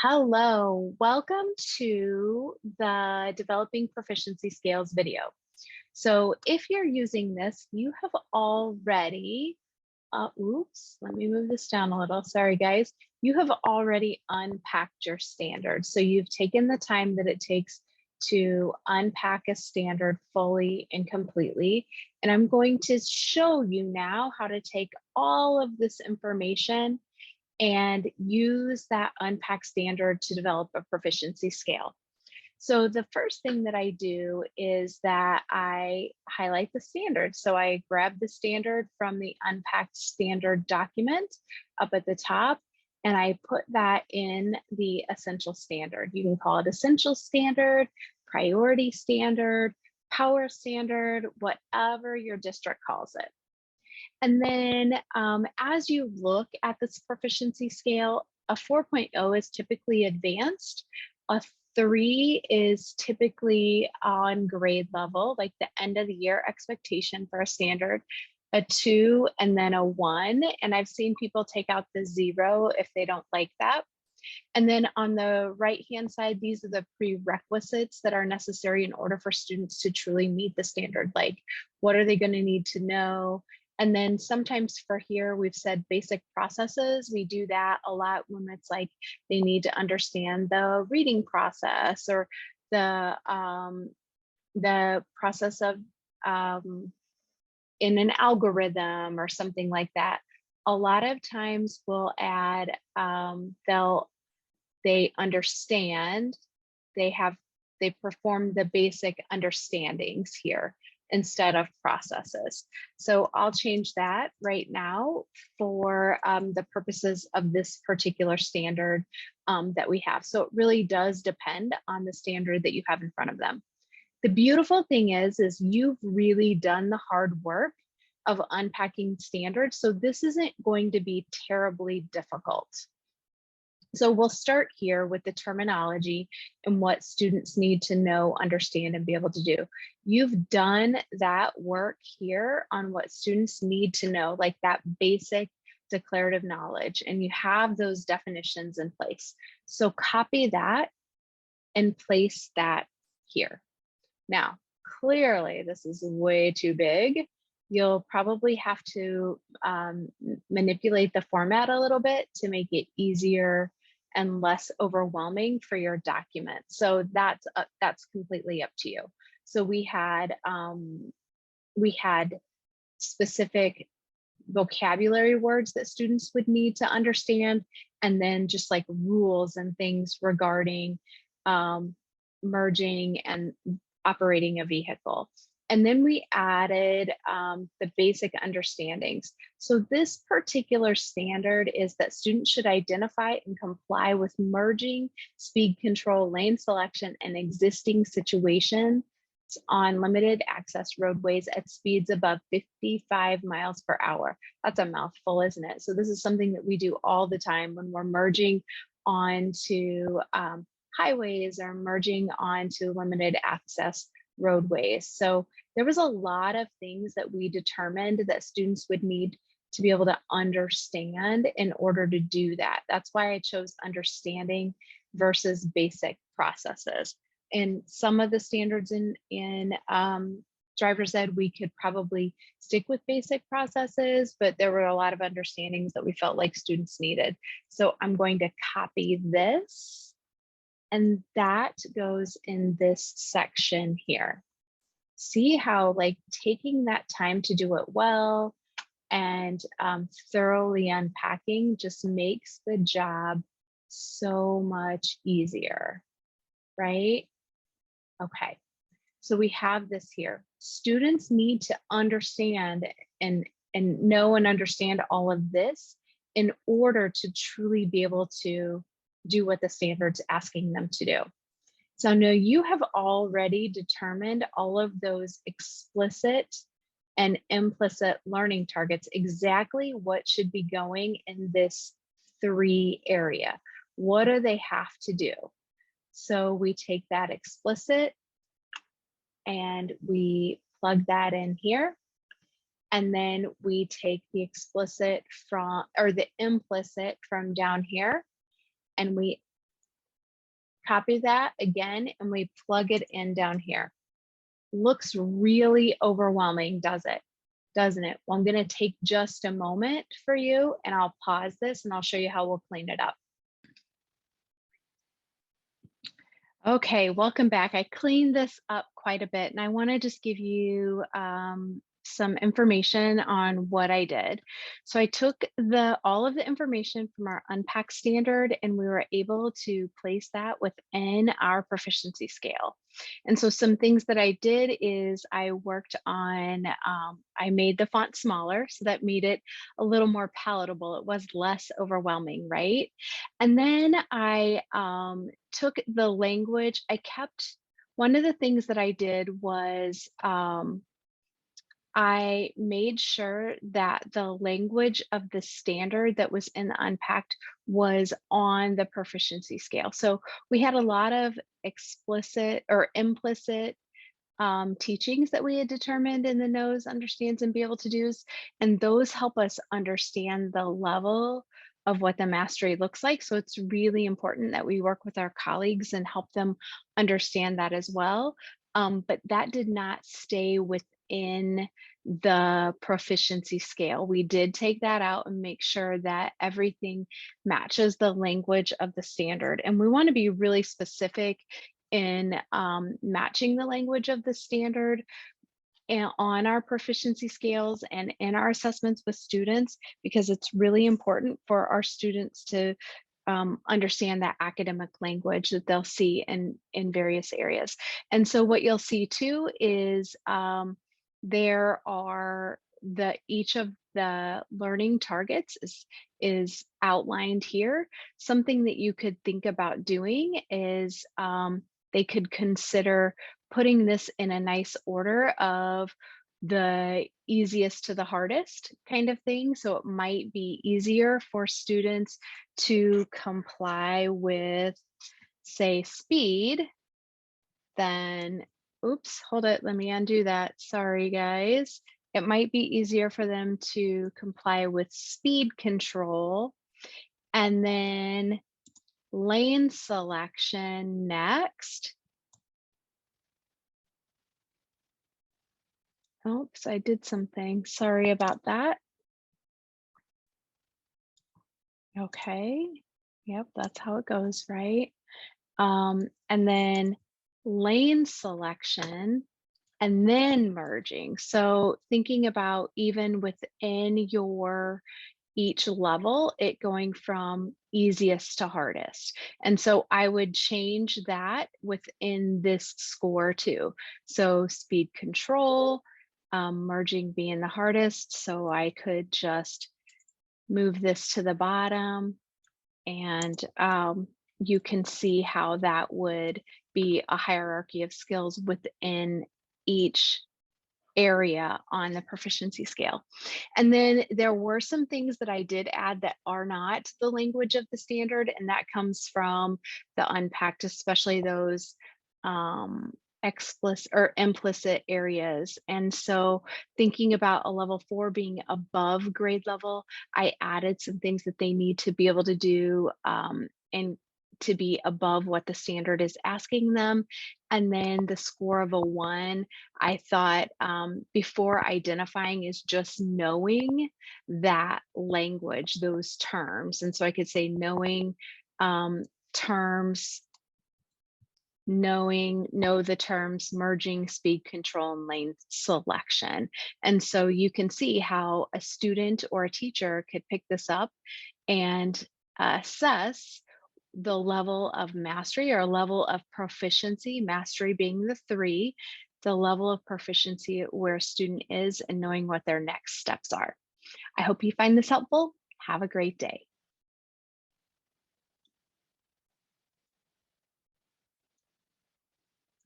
Hello, welcome to the Developing Proficiency Scales video. So if you're using this, you have already, oops, let me move this down a little. Sorry, guys. You have already unpacked your standard. So you've taken the time that it takes to unpack a standard fully and completely. And I'm going to show you now how to take all of this information and use that unpack standard to develop a proficiency scale. So the first thing that I do is that I highlight the standard. So I grab the standard from the unpacked standard document up at the top, and I put that in the essential standard. You can call it essential standard, priority standard, power standard, whatever your district calls it. And then as you look at this proficiency scale, a 4.0 is typically advanced. A 3 is typically on grade level, like the end of the year expectation for a standard. A 2 and then a 1. And I've seen people take out the 0 if they don't like that. And then on the right-hand side, these are the prerequisites that are necessary in order for students to truly meet the standard. Like, what are they going to need to know? And then sometimes for here, we've said basic processes. We do that a lot when it's like they need to understand the reading process or the process of in an algorithm or something like that. A lot of times we'll add, they understand, they perform the basic understandings here instead of processes. So I'll change that right now for the purposes of this particular standard that we have. So it really does depend on the standard that you have in front of them. The beautiful thing is you've really done the hard work of unpacking standards. So this isn't going to be terribly difficult. So we'll start here with the terminology and what students need to know, understand, and be able to do. You've done that work here on what students need to know, like that basic declarative knowledge, and you have those definitions in place. So copy that and place that here. Now, clearly this is way too big. You'll probably have to manipulate the format a little bit to make it easier and less overwhelming for your document. So that's completely up to you. So we had specific vocabulary words that students would need to understand, and then just like rules and things regarding merging and operating a vehicle. And then we added the basic understandings. So this particular standard is that students should identify and comply with merging, speed control, lane selection, and existing situations on limited access roadways at speeds above 55 miles per hour. That's a mouthful, isn't it? So this is something that we do all the time when we're merging onto highways or merging onto limited access roadways. So there was a lot of things that we determined that students would need to be able to understand in order to do that. That's why I chose understanding versus basic processes. And some of the standards in driver's ed, we could probably stick with basic processes, but there were a lot of understandings that we felt like students needed. So I'm going to copy this, and that goes in this section here. See how like taking that time to do it well and thoroughly unpacking just makes the job so much easier, right? Okay, so we have this here. Students need to understand and know and understand all of this in order to truly be able to do what the standard's asking them to do. So now you have already determined all of those explicit and implicit learning targets, exactly what should be going in this 3 area. What do they have to do? So we take that explicit and we plug that in here. And then we take the explicit from, or the implicit from down here, and we copy that again, and we plug it in down here. Looks really overwhelming, doesn't it? Well, I'm going to take just a moment for you, and I'll pause this and I'll show you how we'll clean it up. Okay, welcome back. I cleaned this up quite a bit, and I want to just give you some information on what I did. So I took all of the information from our unpacked standard, and we were able to place that within our proficiency scale. And so some things that I did is I worked on, I made the font smaller, so that made it a little more palatable. It was less overwhelming, right? And then I took the language. One of the things that I did was I made sure that the language of the standard that was in the unpacked was on the proficiency scale. So we had a lot of explicit or implicit teachings that we had determined in the knows, understands, and be able to do's. And those help us understand the level of what the mastery looks like. So it's really important that we work with our colleagues and help them understand that as well. But that did not stay within the proficiency scale. We did take that out and make sure that everything matches the language of the standard. And we want to be really specific in matching the language of the standard and on our proficiency scales and in our assessments with students, because it's really important for our students to understand that academic language that they'll see in various areas. And so what you'll see too is there are each of the learning targets is outlined here. Something that you could think about doing is they could consider putting this in a nice order of the easiest to the hardest kind of thing. So it might be easier for students to comply with, say, speed than, oops, hold it, let me undo that. Sorry, guys. It might be easier for them to comply with speed control and then lane selection next. Oops, I did something. Sorry about that. Okay. Yep, that's how it goes, right? And then lane selection and then merging. So thinking about even within your each level, it going from easiest to hardest. And so I would change that within this score too. So speed control, merging being the hardest. So I could just move this to the bottom and you can see how that would be a hierarchy of skills within each area on the proficiency scale. And then there were some things that I did add that are not the language of the standard, and that comes from the unpacked, especially those explicit or implicit areas. And so thinking about a level 4 being above grade level, I added some things that they need to be able to do and to be above what the standard is asking them. And then the score of a 1, I thought before identifying is just knowing that language, those terms. And so I could say knowing terms, know the terms merging, speed control, and lane selection. And so you can see how a student or a teacher could pick this up and assess the level of mastery or level of proficiency, mastery being the 3, the level of proficiency where a student is and knowing what their next steps are. I hope you find this helpful. Have a great day.